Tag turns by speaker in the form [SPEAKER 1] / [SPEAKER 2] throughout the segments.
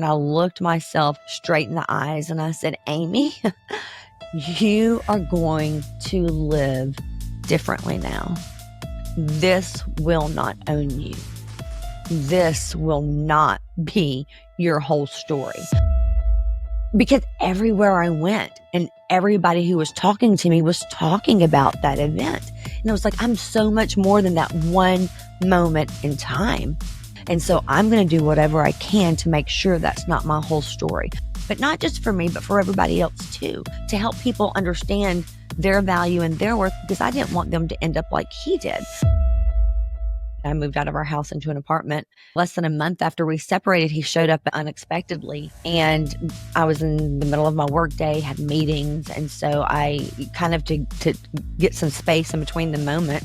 [SPEAKER 1] And I looked myself straight in the eyes and I said, Amy, you are going to live differently now. This will not own you. This will not be your whole story. Because everywhere I went and everybody who was talking to me was talking about that event. And it was like, I'm so much more than that one moment in time. And so I'm going to do whatever I can to make sure that's not my whole story. But not just for me, but for everybody else too, to help people understand their value and their worth, because I didn't want them to end up like he did. I moved out of our house into an apartment. Less than a month after we separated, he showed up unexpectedly. And I was in the middle of my work day, had meetings. And so I kind of, to get some space in between the moment,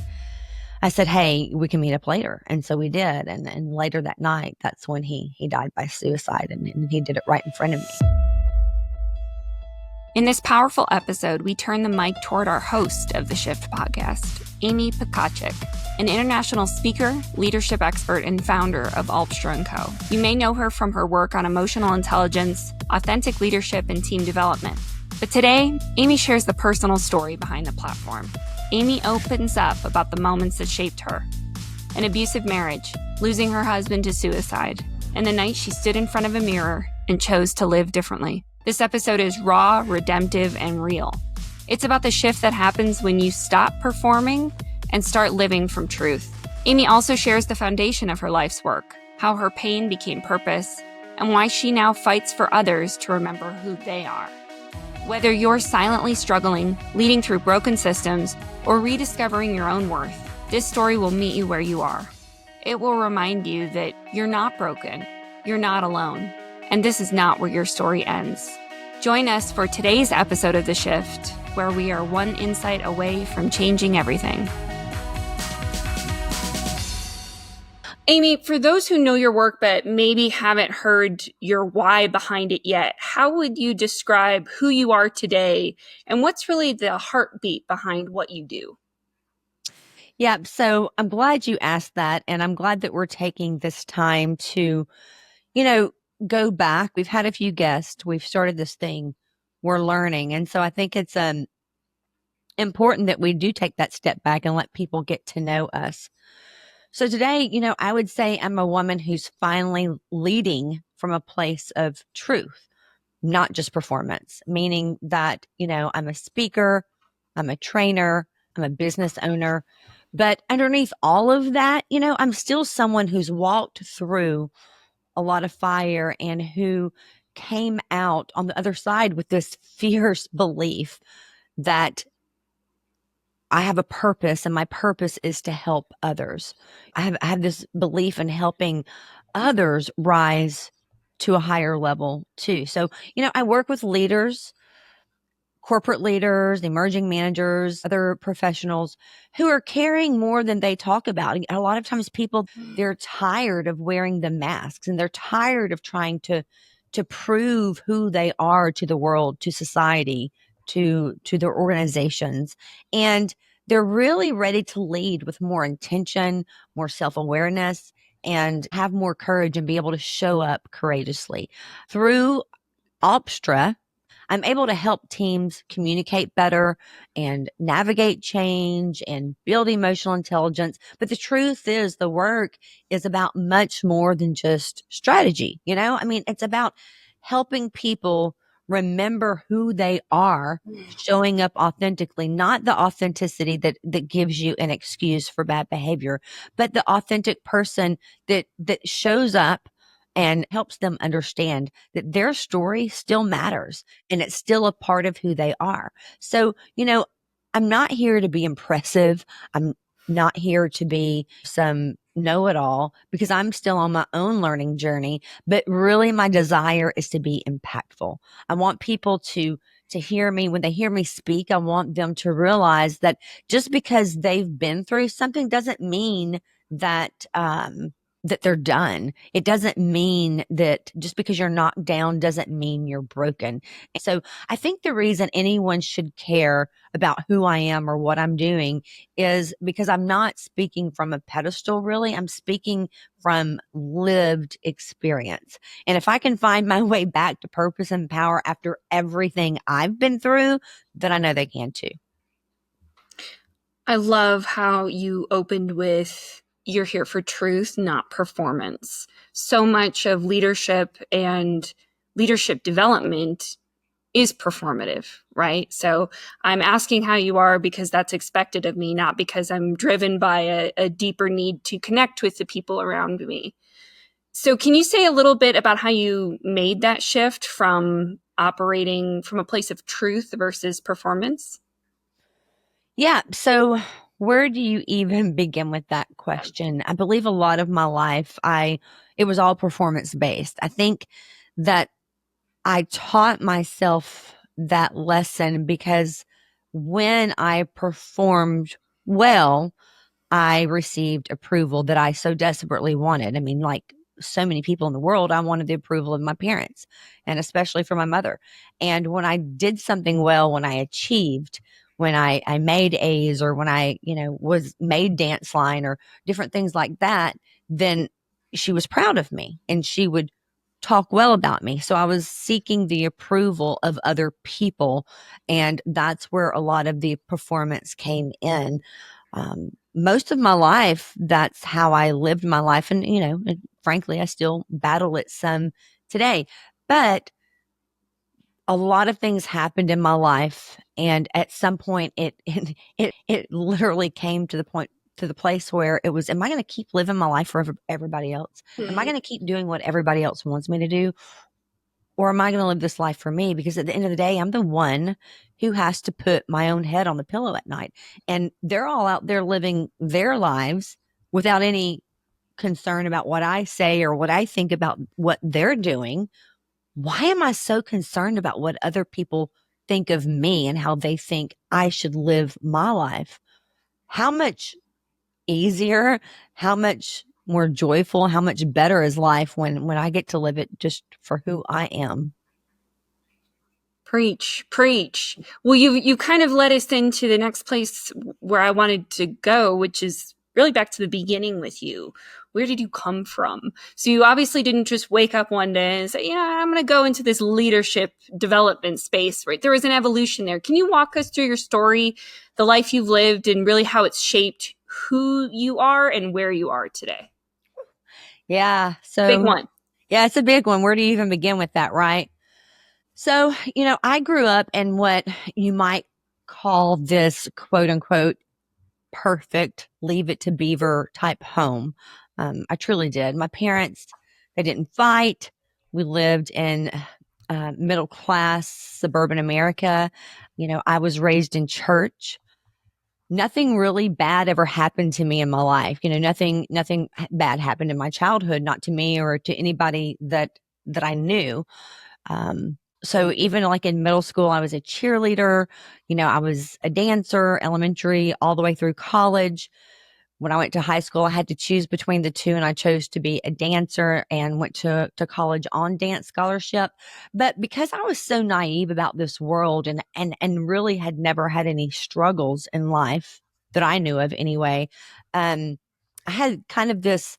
[SPEAKER 1] I said, hey, we can meet up later. And so we did. And later that night, that's when he died by suicide. And he did it right in front of me.
[SPEAKER 2] In this powerful episode, we turn the mic toward our host of the Shift podcast, Amy Pechacek, an international speaker, leadership expert, and founder of To. You may know her from her work on emotional intelligence, authentic leadership, and team development. But today, Amy shares the personal story behind the platform. Amy opens up about the moments that shaped her: an abusive marriage, losing her husband to suicide, and the night she stood in front of a mirror and chose to live differently. This episode is raw, redemptive, and real. It's about the shift that happens when you stop performing and start living from truth. Amy also shares the foundation of her life's work, how her pain became purpose, and why she now fights for others to remember who they are. Whether you're silently struggling, leading through broken systems, or rediscovering your own worth, this story will meet you where you are. It will remind you that you're not broken, you're not alone, and this is not where your story ends. Join us for today's episode of The Shift, where we are one insight away from changing everything. Amy, for those who know your work but maybe haven't heard your why behind it yet, how would you describe who you are today and what's really the heartbeat behind what you do?
[SPEAKER 1] Yeah, so I'm glad you asked that. And I'm glad that we're taking this time to, go back. We've had a few guests. We've started this thing. We're learning. And so I think it's important that we do take that step back and let people get to know us. So today, I would say I'm a woman who's finally leading from a place of truth, not just performance, meaning that, I'm a speaker, I'm a trainer, I'm a business owner, but underneath all of that, I'm still someone who's walked through a lot of fire and who came out on the other side with this fierce belief that I have a purpose and my purpose is to help others. I have this belief in helping others rise to a higher level too. So, I work with leaders, corporate leaders, emerging managers, other professionals who are carrying more than they talk about. A lot of times people, they're tired of wearing the masks and they're tired of trying to prove who they are to the world, to society, to their organizations. And they're really ready to lead with more intention, more self-awareness, and have more courage and be able to show up courageously. Through Opstra, I'm able to help teams communicate better and navigate change and build emotional intelligence. But the truth is the work is about much more than just strategy. It's about helping people remember who they are, showing up authentically, not the authenticity that gives you an excuse for bad behavior, but the authentic person that shows up and helps them understand that their story still matters and it's still a part of who they are. So, I'm not here to be impressive. I'm not here to be some know-it-all because I'm still on my own learning journey, but really my desire is to be impactful. I want people to hear me. When they hear me speak, I want them to realize that just because they've been through something doesn't mean that, that they're done. It doesn't mean that just because you're knocked down doesn't mean you're broken. So I think the reason anyone should care about who I am or what I'm doing is because I'm not speaking from a pedestal, really. I'm speaking from lived experience. And if I can find my way back to purpose and power after everything I've been through, then I know they can too.
[SPEAKER 2] I love how you opened with you're here for truth, not performance. So much of leadership and leadership development is performative, right? So I'm asking how you are because that's expected of me, not because I'm driven by a deeper need to connect with the people around me. So can you say a little bit about how you made that shift from operating from a place of truth versus performance?
[SPEAKER 1] Yeah. So where do you even begin with that question? I believe a lot of my life, it was all performance based. I think that I taught myself that lesson because when I performed well, I received approval that I so desperately wanted. I mean, like so many people in the world, I wanted the approval of my parents and especially from my mother. And when I did something well, when I achieved, when I made A's or when I, was made dance line or different things like that, then she was proud of me and she would talk well about me. So I was seeking the approval of other people. And that's where a lot of the performance came in. Most of my life, that's how I lived my life. And, and frankly, I still battle it some today. But a lot of things happened in my life. And at some point, it literally came to the point, to the place where it was, am I going to keep living my life for everybody else? Am I going to keep doing what everybody else wants me to do? Or am I going to live this life for me? Because at the end of the day, I'm the one who has to put my own head on the pillow at night. And they're all out there living their lives without any concern about what I say or what I think about what they're doing. Why am I so concerned about what other people think of me and how they think I should live my life? How much easier, how much more joyful, how much better is life when I get to live it just for who I am?
[SPEAKER 2] Preach, preach. Well, you kind of led us into the next place where I wanted to go, which is really back to the beginning with you. Where did you come from? So you obviously didn't just wake up one day and say, "Yeah, I'm going to go into this leadership development space." Right? There was an evolution there. Can you walk us through your story, the life you've lived, and really how it's shaped who you are and where you are today?
[SPEAKER 1] Yeah.
[SPEAKER 2] Big
[SPEAKER 1] So,
[SPEAKER 2] one.
[SPEAKER 1] yeah, it's a big one. Where do you even begin with that, right? So, I grew up in what you might call this quote unquote perfect leave it to beaver type home. I truly did. My parents, they didn't fight. We lived in middle class suburban America. I was raised in church. Nothing really bad ever happened to me in my life. Nothing bad happened in my childhood, not to me or to anybody that I knew. So even like in middle school, I was a cheerleader. I was a dancer, elementary, all the way through college. When I went to high school, I had to choose between the two, and I chose to be a dancer and went to college on dance scholarship. But because I was so naive about this world and really had never had any struggles in life that I knew of anyway, I had kind of this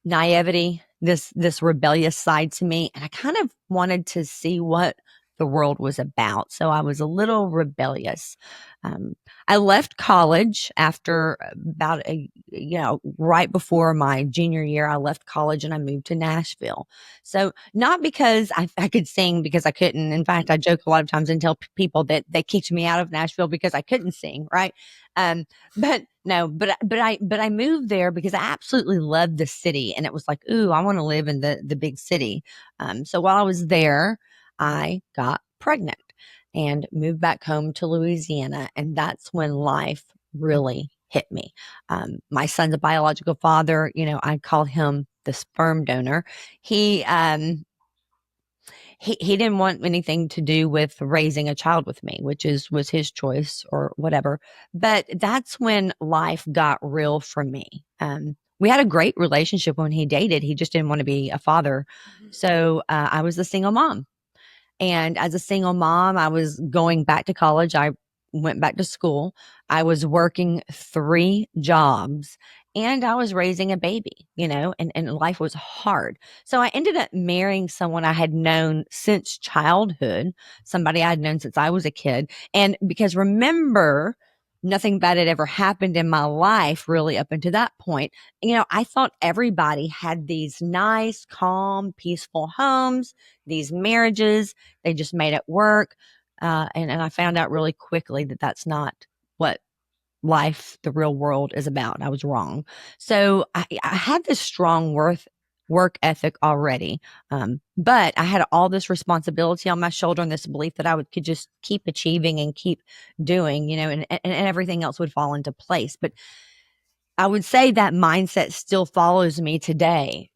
[SPEAKER 1] naivety, this rebellious side to me, and I kind of wanted to see what the world was about. So I was a little rebellious. Um, I left college after about right before my junior year. I left college and I moved to Nashville. So not because I could sing, because I couldn't. In fact, I joke a lot of times and tell people that they kicked me out of Nashville because I couldn't sing. Right. But no, but I moved there because I absolutely loved the city, and it was like, ooh, I want to live in the big city. So while I was there, I got pregnant and moved back home to Louisiana, and that's when life really hit me. My son's a biological father. I call him the sperm donor. He didn't want anything to do with raising a child with me, which was his choice or whatever. But that's when life got real for me. we had a great relationship when he dated. He just didn't want to be a father. So I was a single mom. And as a single mom, I was going back to college. I went back to school. I was working 3 jobs and I was raising a baby, and life was hard. So I ended up marrying someone I had known since childhood, somebody I had known since I was a kid. And because remember, nothing bad had ever happened in my life really up until that point. I thought everybody had these nice, calm, peaceful homes, these marriages they just made it work. And I found out really quickly that that's not what life, the real world is about. I was wrong. So I had this strong work ethic already. But I had all this responsibility on my shoulder and this belief that could just keep achieving and keep doing, and everything else would fall into place. But I would say that mindset still follows me today,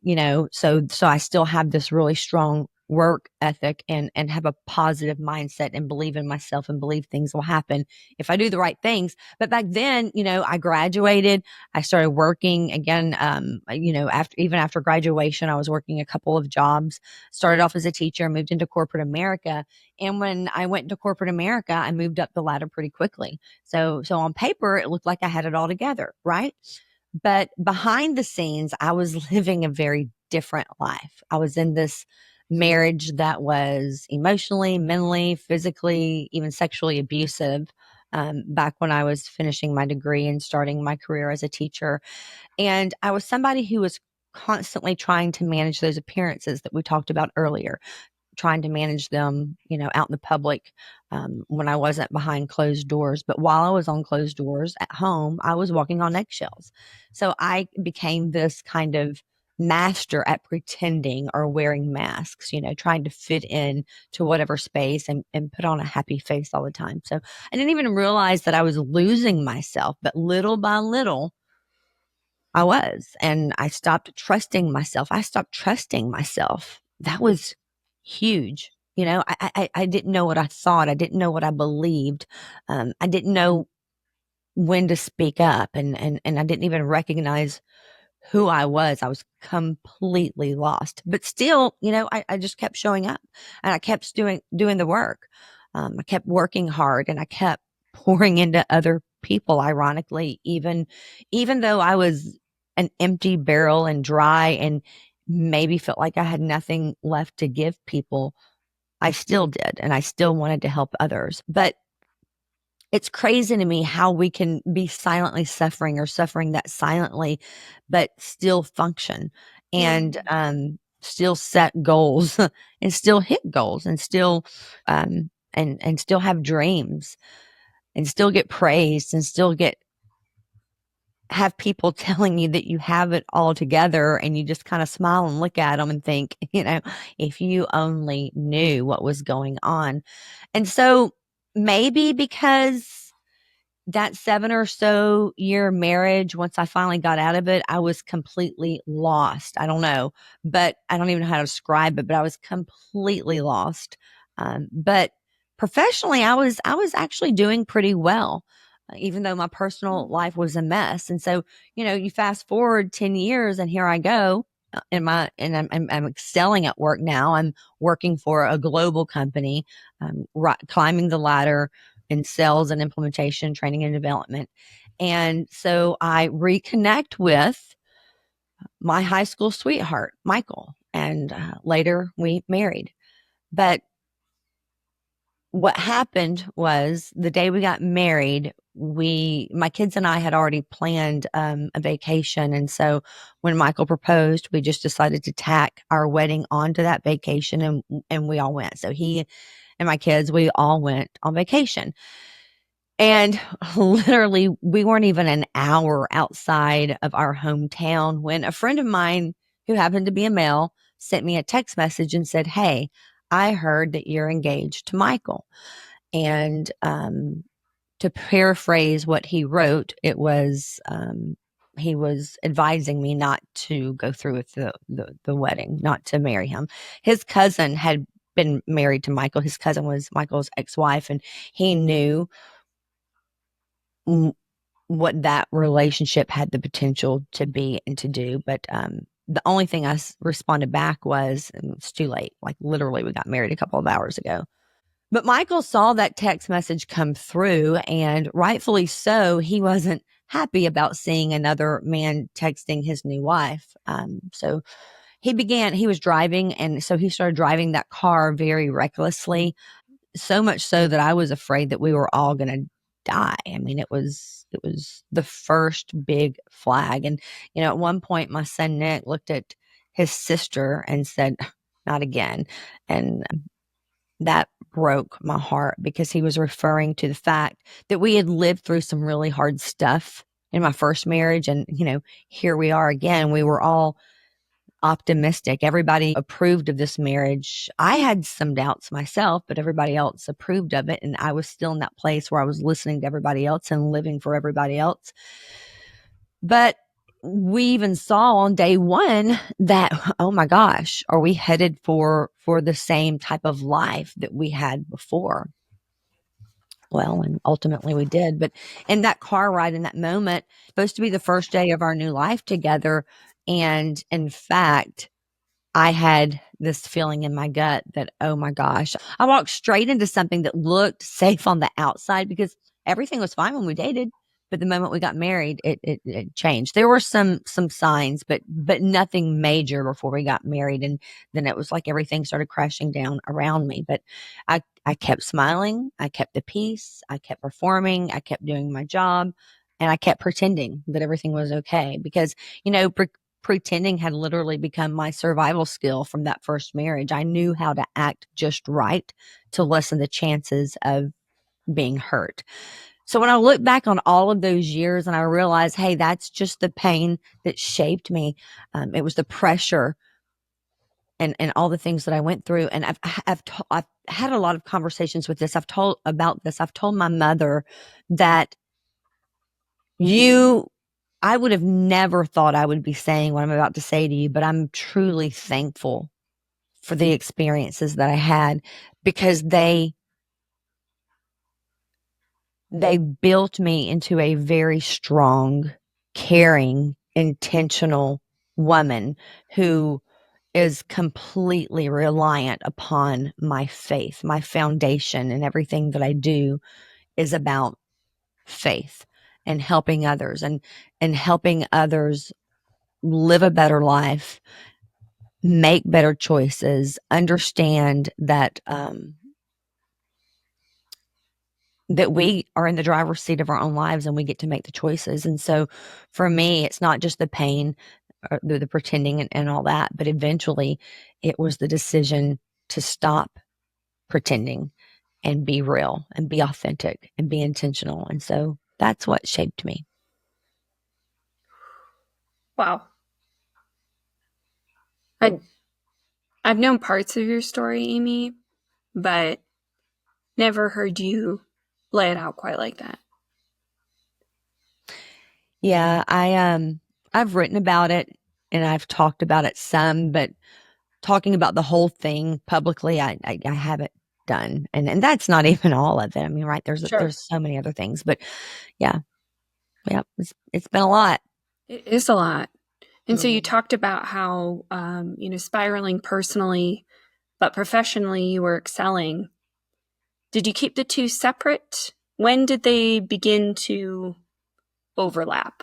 [SPEAKER 1] so I still have this really strong work ethic and have a positive mindset and believe in myself and believe things will happen if I do the right things. But back then, I graduated, I started working again, after graduation, I was working a couple of jobs, started off as a teacher, moved into corporate America. And when I went into corporate America, I moved up the ladder pretty quickly. So on paper, it looked like I had it all together, right? But behind the scenes, I was living a very different life. I was in this marriage that was emotionally, mentally, physically, even sexually abusive. Back when I was finishing my degree and starting my career as a teacher. And I was somebody who was constantly trying to manage those appearances that we talked about earlier, trying to manage them, out in the public, when I wasn't behind closed doors. But while I was on closed doors at home, I was walking on eggshells. So I became this kind of master at pretending or wearing masks, trying to fit in to whatever space and put on a happy face all the time. So I didn't even realize that I was losing myself, but little by little, I was. And I stopped trusting myself. I stopped trusting myself. That was huge. I didn't know what I thought. I didn't know what I believed. I didn't know when to speak up, and I didn't even recognize who I was. I was completely lost. But still, I just kept showing up and I kept doing the work. I kept working hard and I kept pouring into other people, ironically, even though I was an empty barrel and dry and maybe felt like I had nothing left to give people. I still did, and I still wanted to help others. But it's crazy to me how we can be silently suffering or suffering that silently, but still function and still set goals and still hit goals and still and still have dreams and still get praised and still get have people telling you that you have it all together, and you just kind of smile and look at them and think, if you only knew what was going on. And so maybe because that 7 or so year marriage, once I finally got out of it, I was completely lost. I don't know, but I don't even know how to describe it, but I was completely lost. But professionally, I was actually doing pretty well, even though my personal life was a mess. And so, you fast forward 10 years and here I go. I'm excelling at work now. I'm working for a global company, climbing the ladder in sales and implementation, training and development. And so I reconnect with my high school sweetheart, Michael, and later we married. But what happened was the day we got married, my kids and I had already planned a vacation. And so when Michael proposed, we just decided to tack our wedding onto that vacation, and we all went. So he and my kids, we all went on vacation. And literally, we weren't even an hour outside of our hometown when a friend of mine who happened to be a male sent me a text message and said, "Hey, I heard that you're engaged to Michael." And to paraphrase what he wrote, it was he was advising me not to go through with the wedding, not to marry him. His cousin had been married to Michael. His cousin was Michael's ex-wife, and he knew what that relationship had the potential to be and to do. But the only thing I responded back was, it's too late. Like literally, we got married a couple of hours ago. But Michael saw that text message come through, and rightfully so, he wasn't happy about seeing another man texting his new wife. So he was driving, and so he started driving that car very recklessly, so much so that I was afraid that we were all going to die. I mean, it was the first big flag. And, at one point, my son Nick looked at his sister and said, not again. And that broke my heart because he was referring to the fact that we had lived through some really hard stuff in my first marriage. And, here we are again. We were all optimistic. Everybody approved of this marriage. I had some doubts myself, but everybody else approved of it. And I was still in that place where I was listening to everybody else and living for everybody else. But we even saw on day one that, oh my gosh, are we headed for the same type of life that we had before? Well, and ultimately we did. But in that car ride, in that moment, supposed to be the first day of our new life together. And in fact, I had this feeling in my gut that, oh my gosh, I walked straight into something that looked safe on the outside because everything was fine when we dated. But the moment we got married, it changed. There were some signs, but nothing major before we got married. And then it was like everything started crashing down around me. But I kept smiling. I kept the peace. I kept performing. I kept doing my job. And I kept pretending that everything was okay because, pretending had literally become my survival skill from that first marriage. I knew how to act just right to lessen the chances of being hurt. So when I look back on all of those years and I realize, hey, that's just the pain that shaped me. It was the pressure and all the things that I went through. And I've had a lot of conversations with this. I've told about this. I've told my mother that I would have never thought I would be saying what I'm about to say to you, but I'm truly thankful for the experiences that I had because they built me into a very strong, caring, intentional woman who is completely reliant upon my faith. My foundation and everything that I do is about faith and helping others and helping others live a better life, make better choices, understand that we are in the driver's seat of our own lives and we get to make the choices. And so for me, it's not just the pain or the pretending and all that, but eventually it was the decision to stop pretending and be real and be authentic and be intentional. And so that's what shaped me.
[SPEAKER 2] Wow. I've known parts of your story, Amy, but never heard you lay it out quite like that.
[SPEAKER 1] Yeah, I've written about it and I've talked about it some, but talking about the whole thing publicly, I haven't done. And that's not even all of it. I mean, right,
[SPEAKER 2] Sure.
[SPEAKER 1] there's so many other things, but yeah, it's been a lot.
[SPEAKER 2] It is a lot. And so you talked about how, spiraling personally, but professionally you were excelling. Did you keep the two separate? When did they begin to overlap?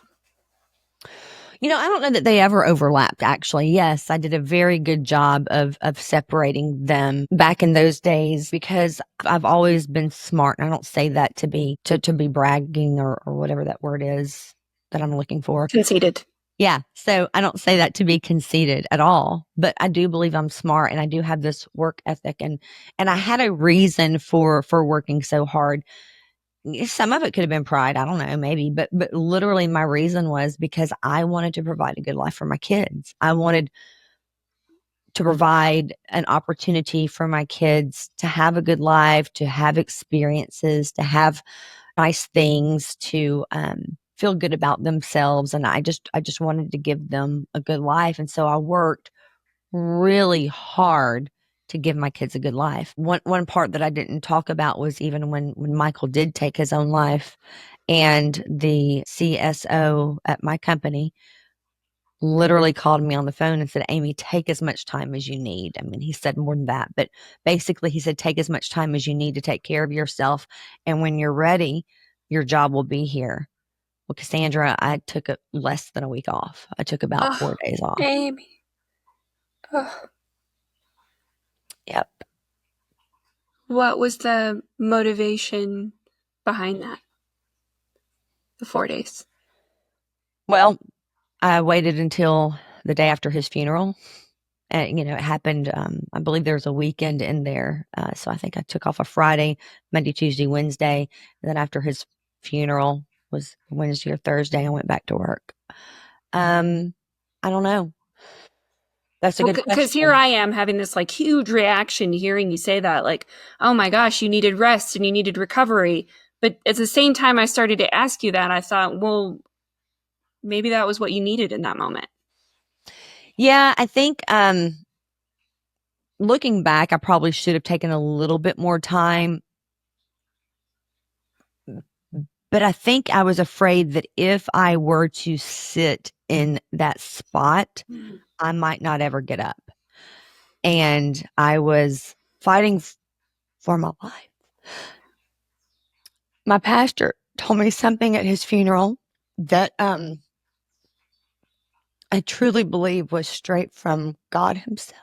[SPEAKER 1] I don't know that they ever overlapped, actually. Yes, I did a very good job of separating them back in those days because I've always been smart. And I don't say that to be bragging or whatever that word is that I'm looking for.
[SPEAKER 2] Conceited.
[SPEAKER 1] Yeah. So I don't say that to be conceited at all, but I do believe I'm smart and I do have this work ethic and I had a reason for working so hard. Some of it could have been pride. I don't know, maybe, but literally my reason was because I wanted to provide a good life for my kids. I wanted to provide an opportunity for my kids to have a good life, to have experiences, to have nice things, to feel good about themselves. And I just wanted to give them a good life. And so I worked really hard to give my kids a good life. One part that I didn't talk about was even when Michael did take his own life, and the CSO at my company literally called me on the phone and said, Amy, take as much time as you need. I mean, he said more than that, but basically he said, take as much time as you need to take care of yourself. And when you're ready, your job will be here. Well, Cassandra, I took less than a week off. I took about
[SPEAKER 2] Oh,
[SPEAKER 1] 4 days off.
[SPEAKER 2] Amy. Oh.
[SPEAKER 1] Yep.
[SPEAKER 2] What was the motivation behind that? The 4 days.
[SPEAKER 1] Well, I waited until the day after his funeral. And, it happened, I believe there was a weekend in there. So I think I took off a Friday, Monday, Tuesday, Wednesday. And then after his funeral was Wednesday or Thursday, I went back to work. I don't know. That's a
[SPEAKER 2] Well,
[SPEAKER 1] good
[SPEAKER 2] because here
[SPEAKER 1] question.
[SPEAKER 2] I am having this like huge reaction hearing you say that, like, oh my gosh, you needed rest and you needed recovery. But at the same time I started to ask you that, I thought, well, maybe that was what you needed in that moment.
[SPEAKER 1] Yeah, I think looking back, I probably should have taken a little bit more time. But I think I was afraid that if I were to sit in that spot, I might not ever get up. And I was fighting for my life. My pastor told me something at his funeral that I truly believe was straight from God himself.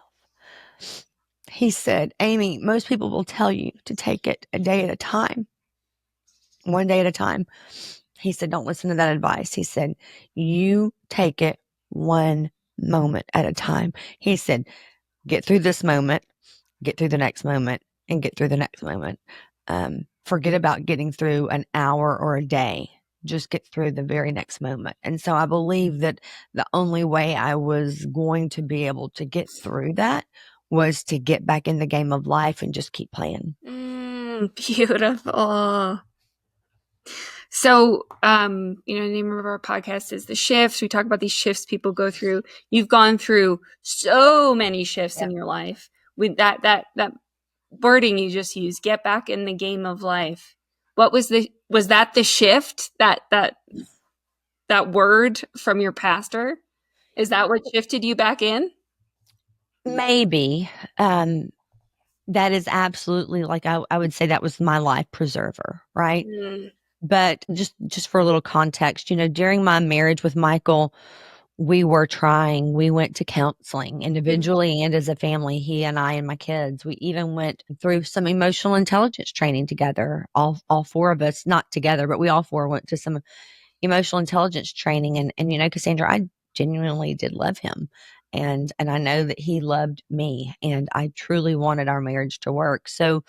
[SPEAKER 1] He said, Amy, most people will tell you to take it a day at a time, one day at a time. He said, don't listen to that advice. He said, you take it one moment at a time. He said, get through this moment, get through the next moment, and get through the next moment. Forget about getting through an hour or a day. Just get through the very next moment. And so I believe that the only way I was going to be able to get through that was to get back in the game of life and just keep playing.
[SPEAKER 2] Beautiful. So, the name of our podcast is The Shifts. We talk about these shifts people go through. You've gone through so many shifts in your life with that wording you just used, get back in the game of life. Was that the shift, that word from your pastor? Is that what shifted you back in?
[SPEAKER 1] Maybe. That is absolutely, like, I would say that was my life preserver, right? But just for a little context, during my marriage with Michael, we went to counseling individually and as a family, he and I and my kids. We even went through some emotional intelligence training together, all four of us, not together, but we all four went to some emotional intelligence training. And Cassandra, I genuinely did love him. And I know that he loved me, and I truly wanted our marriage to work. So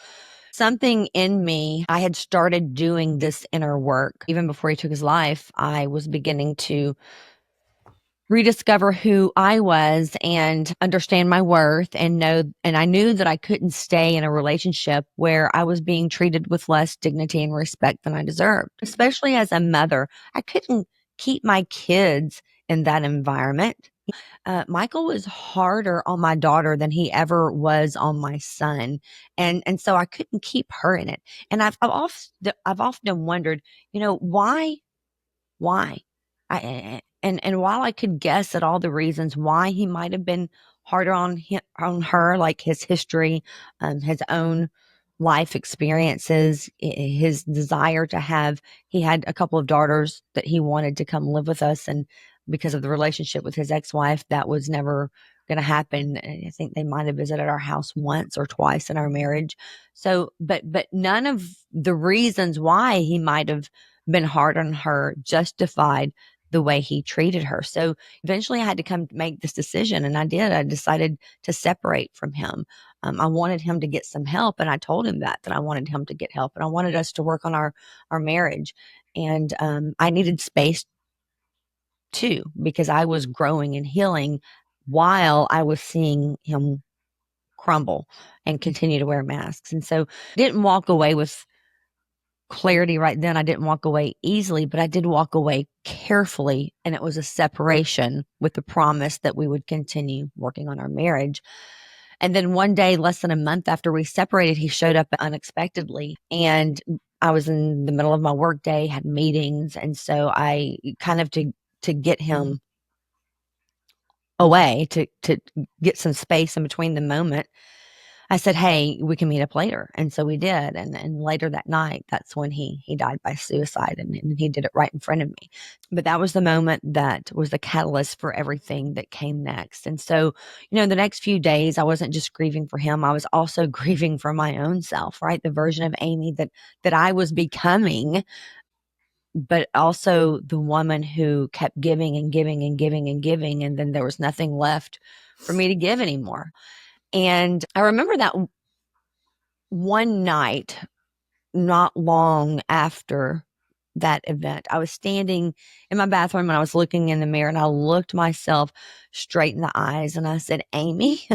[SPEAKER 1] something in me, I had started doing this inner work. Even before he took his life, I was beginning to rediscover who I was and understand my worth, and I knew that I couldn't stay in a relationship where I was being treated with less dignity and respect than I deserved, especially as a mother. I couldn't keep my kids in that environment. Michael was harder on my daughter than he ever was on my son. And so I couldn't keep her in it. And I've often wondered, why? And while I could guess at all the reasons why he might have been harder on her, like his history, his own life experiences, his desire to he had a couple of daughters that he wanted to come live with us. And because of the relationship with his ex-wife, that was never going to happen. I think they might have visited our house once or twice in our marriage. So, but none of the reasons why he might have been hard on her justified the way he treated her. So eventually I had to come make this decision, and I did. I decided to separate from him. I wanted him to get some help, and I told him that I wanted him to get help, and I wanted us to work on our marriage. And I needed space too, because I was growing and healing while I was seeing him crumble and continue to wear masks. And so didn't walk away with clarity right then. I didn't walk away easily, but I did walk away carefully. And it was a separation with the promise that we would continue working on our marriage. And then one day, less than a month after we separated, he showed up unexpectedly. And I was in the middle of my work day, had meetings. And so I kind of to get him away, to get some space in between the moment, I said, "Hey, we can meet up later." And so we did. And later that night, that's when he died by suicide, and he did it right in front of me. But that was the moment that was the catalyst for everything that came next. And so, the next few days, I wasn't just grieving for him. I was also grieving for my own self, right? The version of Amy that I was becoming, but also the woman who kept giving and giving and giving and giving. And then there was nothing left for me to give anymore. And I remember that one night, not long after that event, I was standing in my bathroom and I was looking in the mirror, and I looked myself straight in the eyes and I said, "Amy,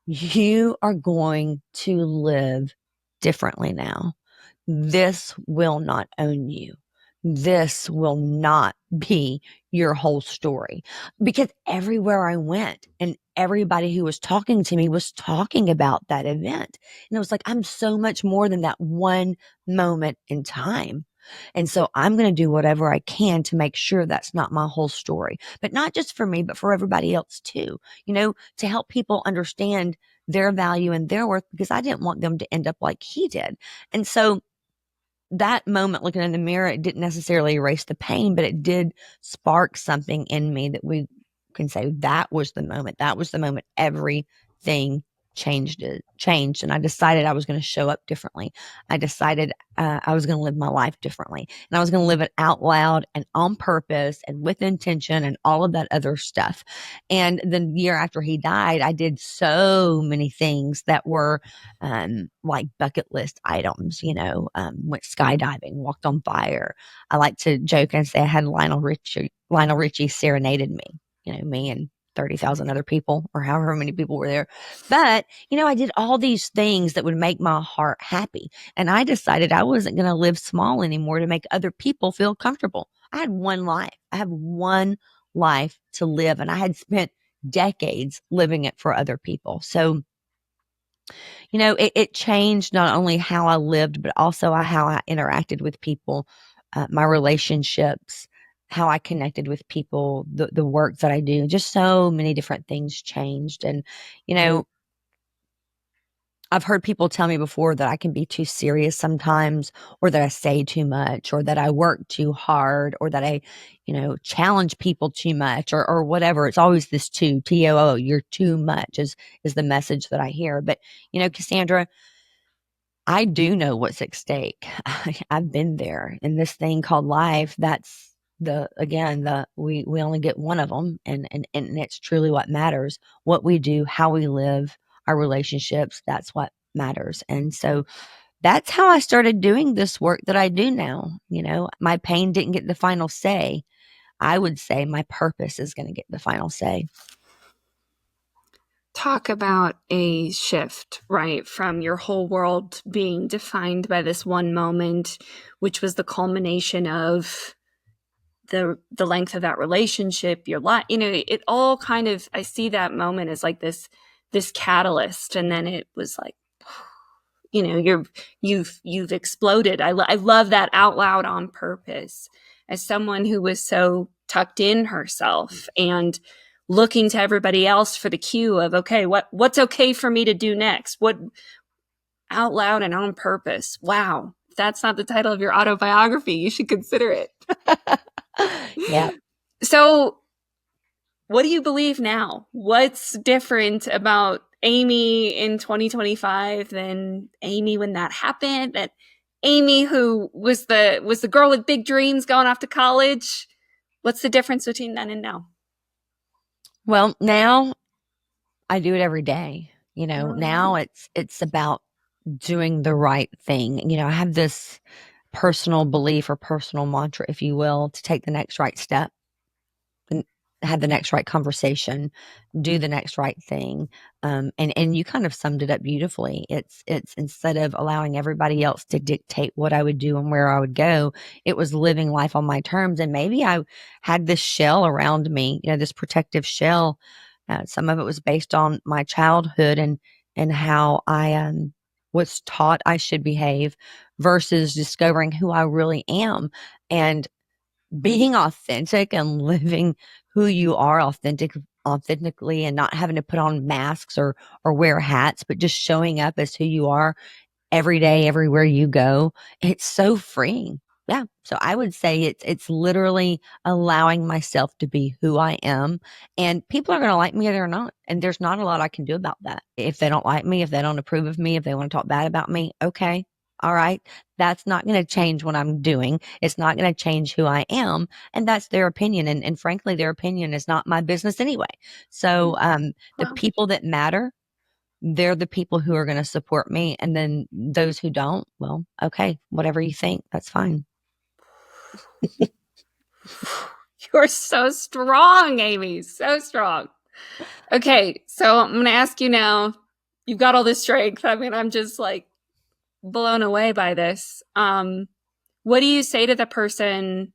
[SPEAKER 1] you are going to live differently now. This will not own you. This will not be your whole story." Because everywhere I went and everybody who was talking to me was talking about that event. And it was like, I'm so much more than that one moment in time. And so I'm going to do whatever I can to make sure that's not my whole story, but not just for me, but for everybody else too, to help people understand their value and their worth, because I didn't want them to end up like he did. And so that moment looking in the mirror, it didn't necessarily erase the pain, but it did spark something in me that we can say that was the moment. That was the moment everything changed. And I decided I was going to show up differently. I decided I was going to live my life differently, and I was going to live it out loud and on purpose and with intention and all of that other stuff. And the year after he died, I did so many things that were like bucket list items, went skydiving, walked on fire. I like to joke and say I had Lionel Richie serenaded me, me and 30,000 other people, or however many people were there. But, I did all these things that would make my heart happy. And I decided I wasn't going to live small anymore to make other people feel comfortable. I had one life. I have one life to live. And I had spent decades living it for other people. So, it changed not only how I lived, but also how I interacted with people, my relationships, how I connected with people, the work that I do. Just so many different things changed. And, you know, I've heard people tell me before that I can be too serious sometimes, or that I say too much, or that I work too hard, or that I, challenge people too much, or whatever. It's always this TOO, you're too much is the message that I hear. But, Cassandra, I do know what's at stake. I've been there in this thing called life. That's we only get one of them, and it's truly what matters. What we do, how we live, our relationships, that's what matters. And so that's how I started doing this work that I do now. My pain didn't get the final say. I would say my purpose is going to get the final say.
[SPEAKER 2] Talk about a shift, right? From your whole world being defined by this one moment, which was the culmination of the length of that relationship, your life, it all kind of, I see that moment as like this catalyst. And then it was like, you've exploded. I love that out loud on purpose. As someone who was so tucked in herself and looking to everybody else for the cue of, okay, what's okay for me to do next? What out loud and on purpose. Wow. If that's not the title of your autobiography, you should consider it.
[SPEAKER 1] Yeah.
[SPEAKER 2] So what do you believe now? What's different about Amy in 2025 than Amy when that happened? That Amy who was the girl with big dreams going off to college? What's the difference between then and now?
[SPEAKER 1] Well, now I do it every day. Now it's about doing the right thing. I have this personal belief or personal mantra, if you will, to take the next right step and have the next right conversation, do the next right thing. And you kind of summed it up beautifully. It's instead of allowing everybody else to dictate what I would do and where I would go, it was living life on my terms. And maybe I had this shell around me, this protective shell Some of it was based on my childhood and how I was taught I should behave versus discovering who I really am and being authentic and living who you are authentically and not having to put on masks or wear hats, but just showing up as who you are every day, everywhere you go. It's so freeing. Yeah. So I would say it's literally allowing myself to be who I am. And people are going to like me or they're not. And there's not a lot I can do about that. If they don't like me, if they don't approve of me, if they want to talk bad about me, okay. All right. That's not going to change what I'm doing. It's not going to change who I am. And that's their opinion. And frankly, their opinion is not my business anyway. So, the
[SPEAKER 2] Well,
[SPEAKER 1] people that matter, they're the people who are going to support me. And then those who don't, well, okay, whatever you think, that's fine.
[SPEAKER 2] you're so strong, Amy. So strong. Okay, so I'm going to ask you now. You've got all this strength. I mean, I'm just like blown away by this. What do you say to the person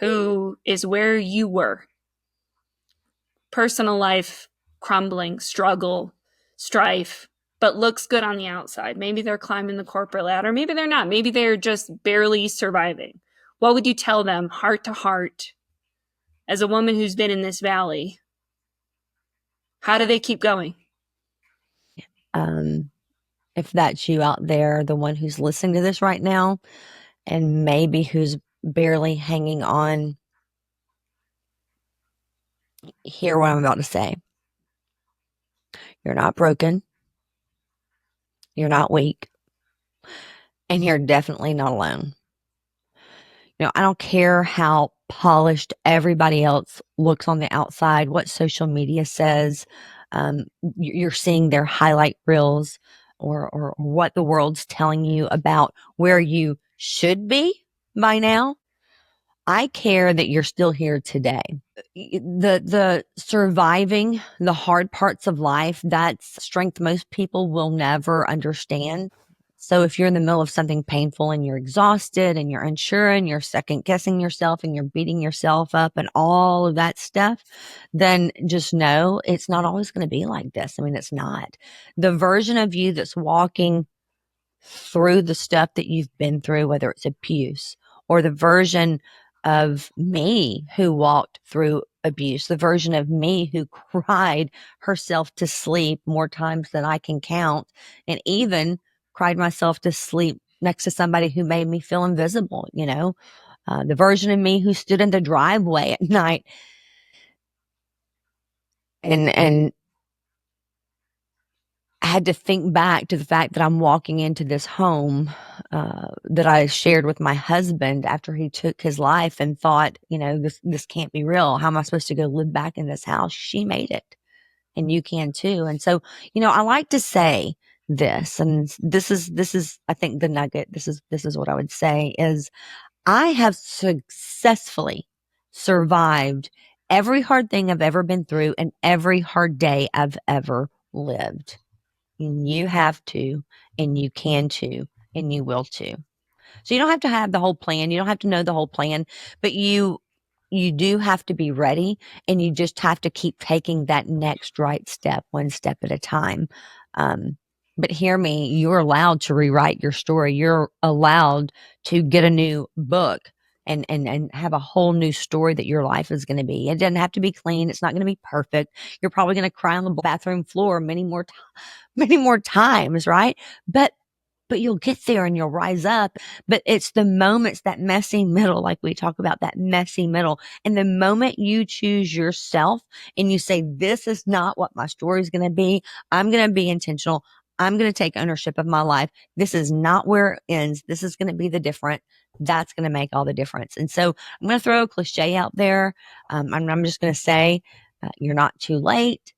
[SPEAKER 2] who is where you were? Personal life crumbling, struggle, strife, but looks good on the outside. Maybe they're climbing the corporate ladder. Maybe they're not. Maybe they're just barely surviving. What would you tell them, heart to heart, as a woman who's been in this valley? How do they keep going?
[SPEAKER 1] Um, if that's you out there, the one who's listening to this right now, and maybe who's barely hanging on, hear what I'm about to say. You're not broken. You're not weak. And you're definitely not alone. I don't care how polished everybody else looks on the outside, what social media says. You're seeing their highlight reels or what the world's telling you about where you should be by now. I care that you're still here today. The surviving the hard parts of life, that's strength most people will never understand. So if you're in the middle of something painful and you're exhausted and you're unsure and you're second guessing yourself and you're beating yourself up and all of that stuff, then just know it's not always going to be like this. I mean, it's not. The version of you that's walking through the stuff that you've been through, whether it's abuse or the version of me who walked through abuse, the version of me who cried herself to sleep more times than I can count, and even cried myself to sleep next to somebody who made me feel invisible, the version of me who stood in the driveway at night and I had to think back to the fact that I'm walking into this home that I shared with my husband after he took his life, and thought, this can't be real. How am I supposed to go live back in this house? She made it, and you can too. And so, I like to say this, and this is I think the nugget. This is what I would say is I have successfully survived every hard thing I've ever been through and every hard day I've ever lived. And you have to, and you can too, and you will too. So you don't have to have the whole plan. You don't have to know the whole plan, but you do have to be ready, and you just have to keep taking that next right step, one step at a time. Um, but hear me, you're allowed to rewrite your story. You're allowed to get a new book and have a whole new story that your life is going to be. It doesn't have to be clean. It's not going to be perfect. You're probably going to cry on the bathroom floor many more times, right? But you'll get there and you'll rise up. But it's the moments, that messy middle, like we talk about, that messy middle. And the moment you choose yourself and you say, this is not what my story is going to be. I'm going to be intentional. I'm going to take ownership of my life. This is not where it ends. This is going to be the different. That's going to make all the difference. And so I'm going to throw a cliche out there. I'm just going to say, you're not too late.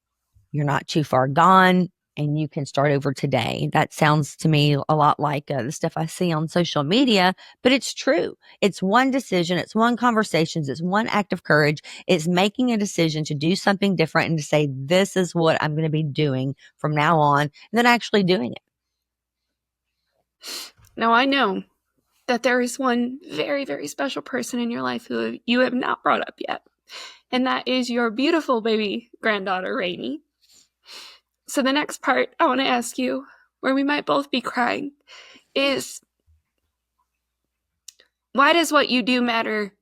[SPEAKER 1] You're not too far gone, and you can start over today. That sounds to me a lot like the stuff I see on social media, but it's true. It's one decision. It's one conversation. It's one act of courage. It's making a decision to do something different and to say, this is what I'm going to be doing from now on, and then actually doing it.
[SPEAKER 2] Now, I know that there is one very, very special person in your life who you have not brought up yet. and that is your beautiful baby granddaughter, Rainy. So the next part I want to ask you, where we might both be crying, is why does what you do matter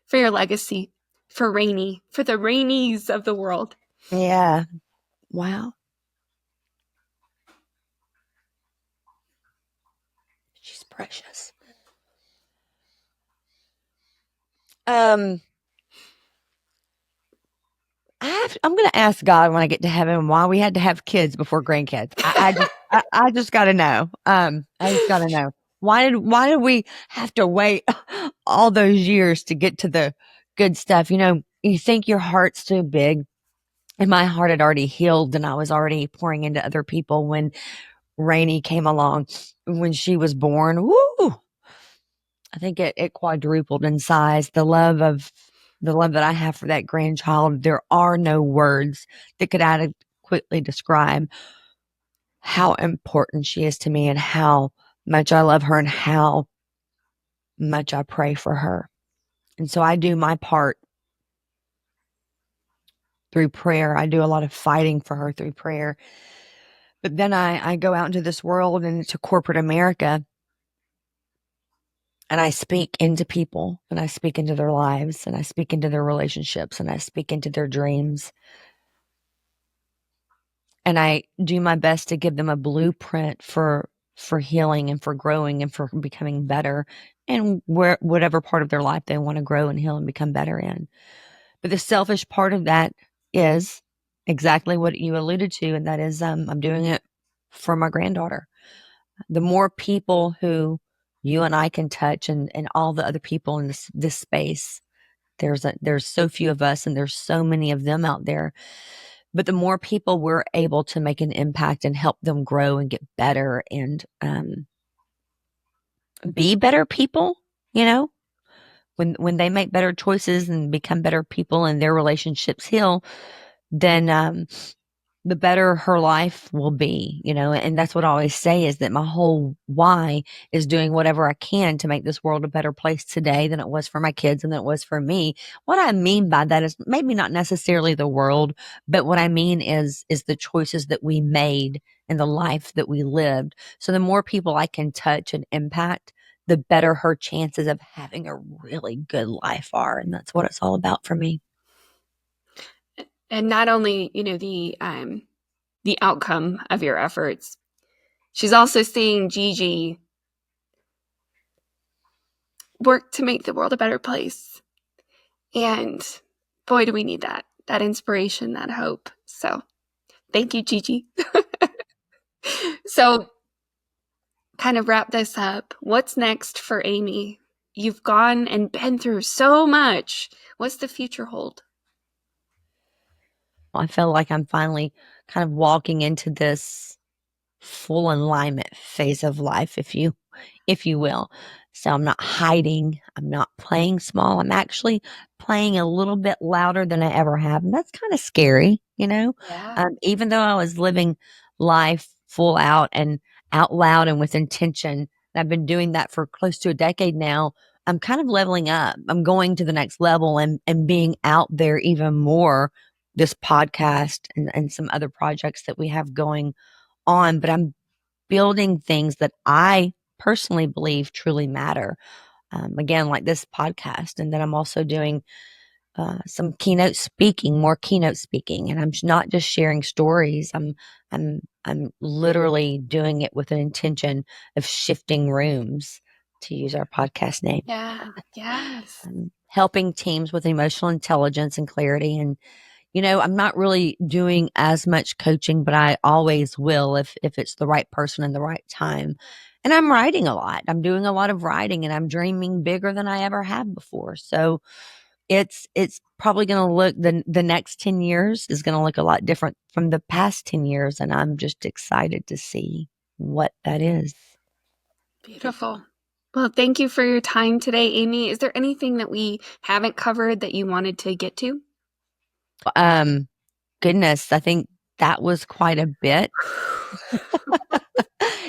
[SPEAKER 2] for your legacy, for Rainy, for the Rainies of the world?
[SPEAKER 1] Yeah. Wow. She's precious. Um, I'm going to ask God when I get to heaven why we had to have kids before grandkids. I just got to know. I just got to know why did we have to wait all those years to get to the good stuff? You know, you think your heart's too big, and my heart had already healed, and I was already pouring into other people when Rainey came along. When she was born, woo! I think it quadrupled in size. The love that I have for that grandchild, there are no words that could adequately describe how important she is to me and how much I love her and how much I pray for her. And so I do my part through prayer. I do a lot of fighting for her through prayer. But then I go out into this world and into corporate America, and I speak into people, and I speak into their lives, and I speak into their relationships, and I speak into their dreams. And I do my best to give them a blueprint for healing and for growing and for becoming better in whatever part of their life they want to grow and heal and become better in. But the selfish part of that is exactly what you alluded to, and that is I'm doing it for my granddaughter. The more people who you and I can touch, and all the other people in this space, there's so few of us and there's so many of them out there. But the more people we're able to make an impact and help them grow and get better and be better people, you know, when they make better choices and become better people and their relationships heal, then the better her life will be, you know. And that's what I always say, is that my whole why is doing whatever I can to make this world a better place today than it was for my kids and than it was for me. What I mean by that is maybe not necessarily the world, but what I mean is the choices that we made and the life that we lived. So the more people I can touch and impact, the better her chances of having a really good life are. And that's what it's all about for me.
[SPEAKER 2] And not only, the outcome of your efforts, she's also seeing Gigi work to make the world a better place. And boy, do we need that inspiration, that hope. So thank you, Gigi. So kind of wrap this up. What's next for Amy? You've gone and been through so much. What's the future hold?
[SPEAKER 1] I feel like I'm finally kind of walking into this full alignment phase of life, if you will. So I'm not hiding. I'm not playing small. I'm actually playing a little bit louder than I ever have. And that's kind of scary, you know?
[SPEAKER 2] Yeah.
[SPEAKER 1] Even though I was living life full out and out loud and with intention, and I've been doing that for close to a decade now, I'm kind of leveling up. I'm going to the next level and being out there even more, this podcast and some other projects that we have going on. But I'm building things that I personally believe truly matter. Again, like this podcast. And then I'm also doing some more keynote speaking, and I'm not just sharing stories. I'm literally doing it with an intention of shifting rooms, to use our podcast name.
[SPEAKER 2] Yeah. Yes.
[SPEAKER 1] Helping teams with emotional intelligence and clarity. And you know, I'm not really doing as much coaching, but I always will if it's the right person in the right time. And I'm writing a lot. I'm doing a lot of writing, and I'm dreaming bigger than I ever have before. So it's probably going to look, the next 10 years is going to look a lot different from the past 10 years, and I'm just excited to see what that is.
[SPEAKER 2] Beautiful. Well, thank you for your time today, Amy. Is there anything that we haven't covered that you wanted to get to?
[SPEAKER 1] Goodness, I think that was quite a bit.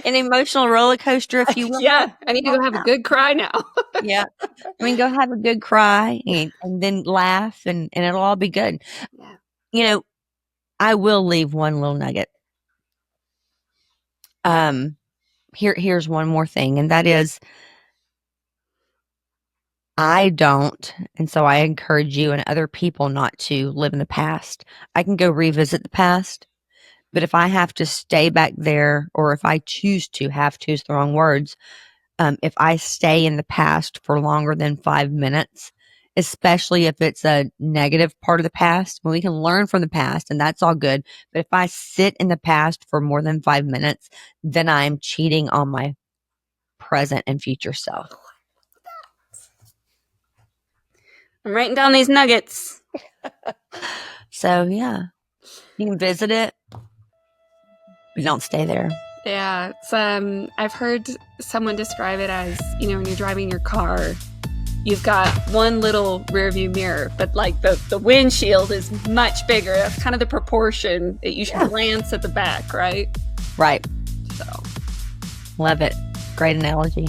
[SPEAKER 1] an emotional roller coaster, if you will.
[SPEAKER 2] Yeah, I need to go have a good cry now.
[SPEAKER 1] Yeah. I mean, go have a good cry and then laugh and it'll all be good.
[SPEAKER 2] Yeah.
[SPEAKER 1] You know, I will leave one little nugget. Here's one more thing, and that is I don't, and so I encourage you and other people not to live in the past. I can go revisit the past, but if I have to stay back there, or if I choose to, have to is the wrong words, if I stay in the past for longer than 5 minutes, especially if it's a negative part of the past, when we can learn from the past and that's all good. But if I sit in the past for more than 5 minutes, then I'm cheating on my present and future self.
[SPEAKER 2] I'm writing down these nuggets.
[SPEAKER 1] So yeah, you can visit it, but don't stay there.
[SPEAKER 2] Yeah, it's, I've heard someone describe it as, when you're driving your car, you've got one little rear view mirror, but like the windshield is much bigger. That's kind of the proportion that you should glance at the back, right?
[SPEAKER 1] Right.
[SPEAKER 2] So,
[SPEAKER 1] Love it. Great analogy.